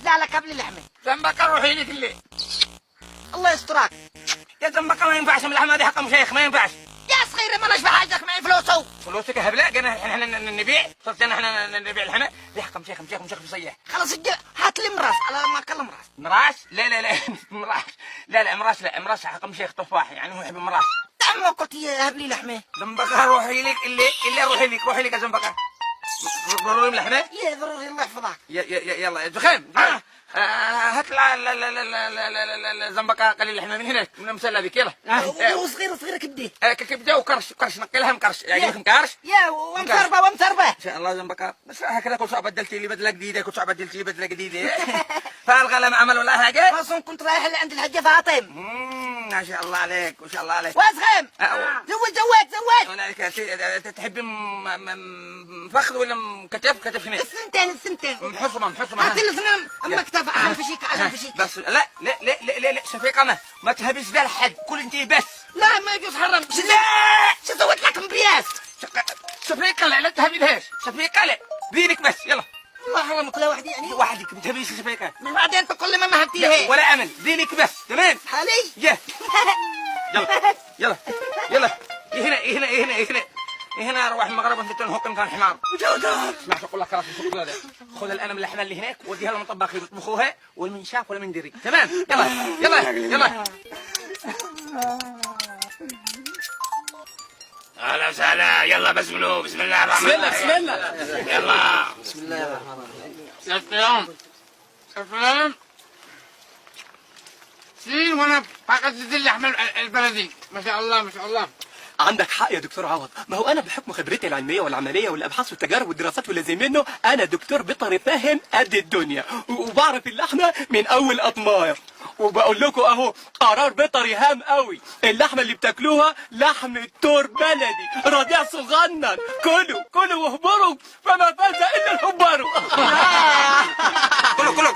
نازله على كابل اللحمه. زنبقة روحي لك اللي. الله يسترك. يا زنبقة ما ينفعش من اللحمة دي حق مشايخ، ما ينفعش. يا صغيري مالناش بحاجتك معي فلوسه. فلوسك هبلاء، احنا نبيع، صرت احنا نبيع اللحمة دي حق مشايخ بيصيح. خلاص هات لي مراس على ما اكلم راس. مراش؟ لا مراش. لا مراش، لا مراش حق مشايخ تفاح، يعني هو يحب مراش. ما قلت هب لي لحمه. زنبقة روحي لك اللي روحي لك يا زنبقة. ضروري من اللحمة؟ يا ضروري الله يحفظك. يلا زخم. هات زنبقة قليل اللحمة من هناك، من المسلة ذيك، يلا. وصغيره كبدي. كبده وكرش نقلها مكرش، يعجبك مكرش؟ يا ومسربه. ان شاء الله زنبقة، بس هكذا كل ساعة بدلتي لي بدلة جديدة، كل ساعة بدلتي لي بدلة جديدة. فالغلا عمل ولا حاجة؟ اصلا كنت رايح عند الحاجة فاطم. ما شاء الله عليك، ما شاء الله عليك. واسخم. زوج. ولا تحبي فخذ ولا كتف هنا؟ السنتين. محصمة. هات الاثنين مكتب عشان فشيك. بس لا شفيقة ما تهبش بها لحد، كل انت بس. لا ما يجوز حرام. لا شو سويت لك مبياس؟ شفيقة لا تهبيلهاش، شفيقة لا دينك بس، يلا. الله حرام كل واحد يعني. وحدك ما تهبيش شفيقة. من بعدين كل ما مهبتيها. ولا امل، دينك بس، تمام؟ حالي. يلا. هنا روح المغرب انت تنهق كان حمار. اسمع اقول لك خلاص خذ الان من اللحمه اللي هناك وديها للمطبخ يطبخوها، والمن شاف ولا من دري، تمام؟ يلا. اهلا وسهلا. يلا بسم الله الرحمن الرحيم. بسم الله. يلا بسم الله الرحمن يا الرحيم. سلام سنين وانا فقدت اللحمه البلدي. ما شاء الله. عندك حق يا دكتور عوض، ما هو انا بحكم خبرتي العلميه والعمليه والابحاث والتجارب والدراسات واللازم منه، انا دكتور بيطري فاهم قد الدنيا، وبعرف اللحمه من اول اطماع، وبقول لكم اهو قرار بيطري هام قوي، اللحمه اللي بتاكلوها لحمه تور بلدي رضيع صغنن، كلوا واهبروا فما فاز الا الهبار. كله